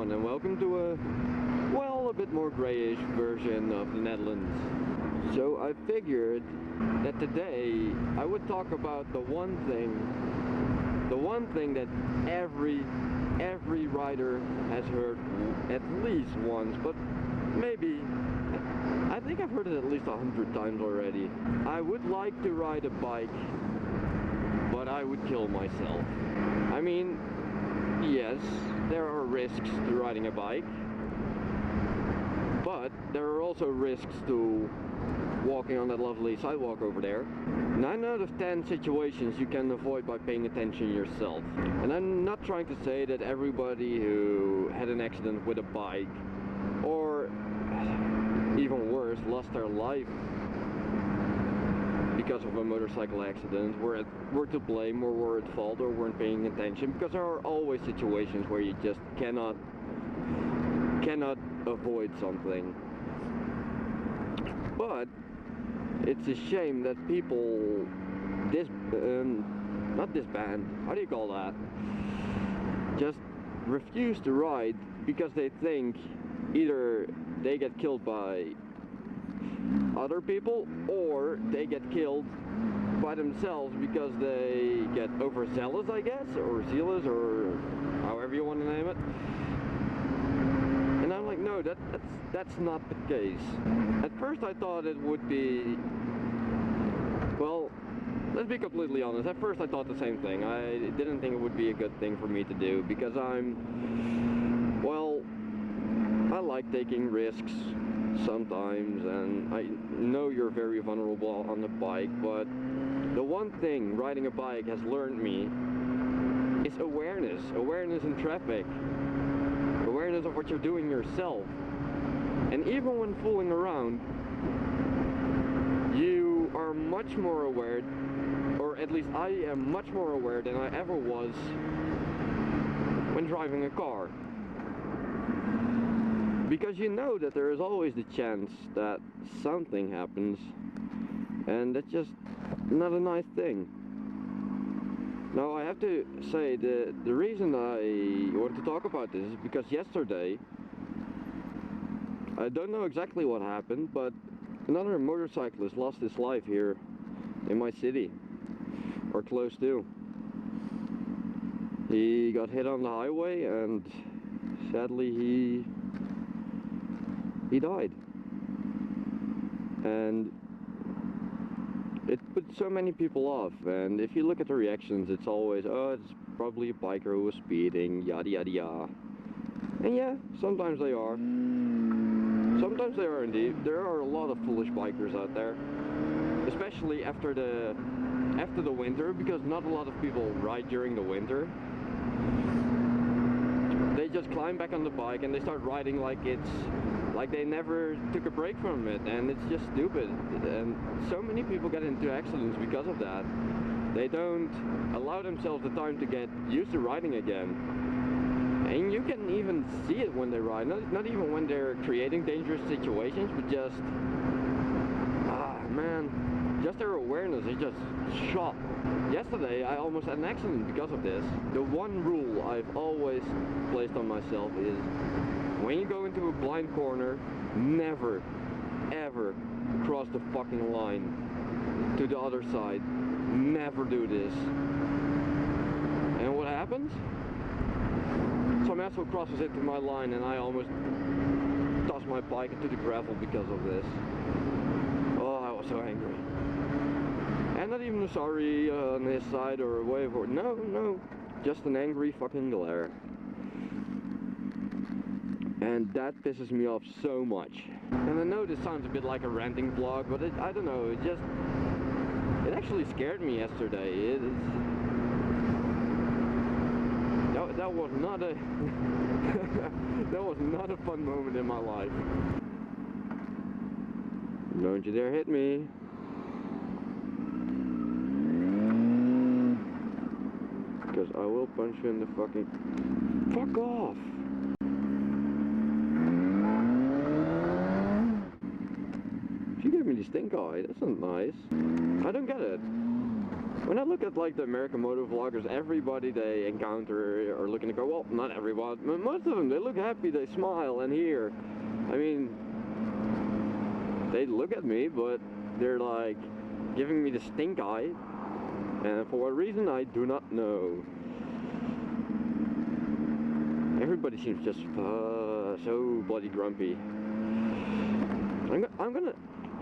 everyone, and welcome to a bit more grayish version of the Netherlands. So I figured that today I would talk about the one thing that every rider has heard at least once, but maybe, I think I've heard it at least 100 times already. I would like to ride a bike, but I would kill myself. I mean, yes, there are risks to riding a bike, but there are also risks to walking on that lovely sidewalk over there. 9 out of 10 situations you can avoid by paying attention yourself. And I'm not trying to say that everybody who had an accident with a bike, or even worse, lost their life because of a motorcycle accident, were to blame or were at fault or weren't paying attention, because there are always situations where you just cannot avoid something. But it's a shame that people not disband, how do you call that? Just refuse to ride because they think either they get killed by other people or they get killed by themselves because they get overzealous, I guess, or zealous, or however you want to name it. And I'm like, no, that's not the case. At first I thought it would be, well, let's be completely honest, at first I thought the same thing. I didn't think it would be a good thing for me to do because well, I like taking risks sometimes, and I know you're very vulnerable on the bike, but the one thing riding a bike has learned me is awareness in traffic, awareness of what you're doing yourself. And even when fooling around, you are much more aware, or at least I am much more aware than I ever was when driving a car. Because you know that there is always the chance that something happens, and that's just not a nice thing. Now I have to say the reason I wanted to talk about this is because yesterday, I don't know exactly what happened, but another motorcyclist lost his life here in my city, or close to. He got hit on the highway and sadly he died. And it put so many people off, and if you look at the reactions, it's always, oh, it's probably a biker who was speeding, yada yada yada. And yeah, sometimes they are. Sometimes they are indeed. There are a lot of foolish bikers out there, especially after the winter, because not a lot of people ride during the winter. They just climb back on the bike and they start riding like they never took a break from it, and it's just stupid. And so many people get into accidents because of that. They don't allow themselves the time to get used to riding again. And you can even see it when they ride, not even when they're creating dangerous situations, but just, just their awareness is just shot. Yesterday I almost had an accident because of this. The one rule I've always placed on myself is, when you go into a blind corner, never, ever cross the fucking line to the other side. Never do this. And what happens? Some asshole crosses into my line and I almost tossed my bike into the gravel because of this. Oh, I was so angry. And not even sorry on his side or a wave or no, just an angry fucking glare. And that pisses me off so much. And I know this sounds a bit like a ranting vlog, but I don't know, it actually scared me yesterday. That was not a that was not a fun moment in my life. Don't you dare hit me. Because I will punch you in the fucking... Fuck off! She gave me the stink eye, that's not nice. I don't get it. When I look at like the American moto vloggers, everybody they encounter are looking to go, well, not everyone, but most of them, they look happy, they smile, and here, I mean, they look at me, but they're like giving me the stink eye, and for what reason, I do not know. Everybody seems just so bloody grumpy.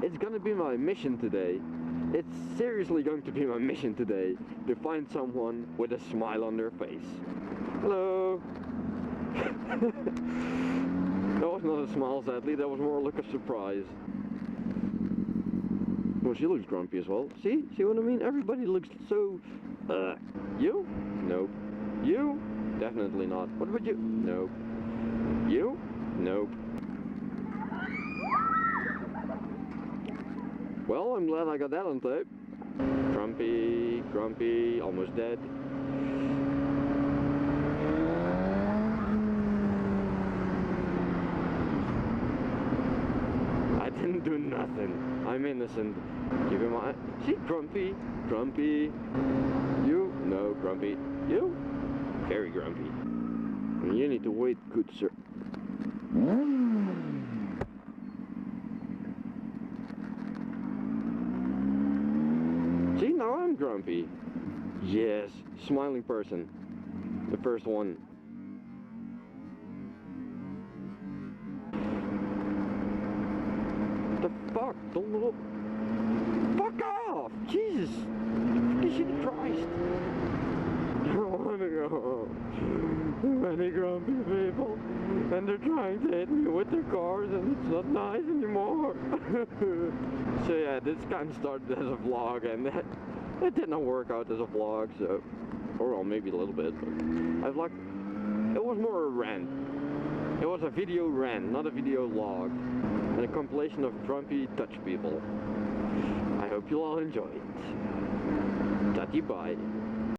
It's gonna be my mission today. It's seriously going to be my mission today to find someone with a smile on their face. Hello! That was not a smile, sadly, that was more a look of surprise. Well, she looks grumpy as well. See what I mean? Everybody looks so... You? Nope. You? Definitely not. What about you? Nope. You? Nope. Well, I'm glad I got that on tape. Grumpy, grumpy, almost dead. I didn't do nothing. I'm innocent. Keep in mind. See, grumpy, grumpy. You? No, grumpy. You? Very grumpy. You need to wait, good sir. See, now I'm grumpy. Yes, smiling person. The first one. The fuck? Don't look. Fuck off! Jesus! Jesus Christ! I wanna go. Too many grumpy people, and they're trying to hit me with their cars, and it's not nice anymore. So yeah, this kind of started as a vlog, and that did not work out as a vlog. So, or well, maybe a little bit, but it was more a rant. It was a video rant, not a video log, and a compilation of grumpy Dutch people. I hope you'll all enjoy it. Tatty bye.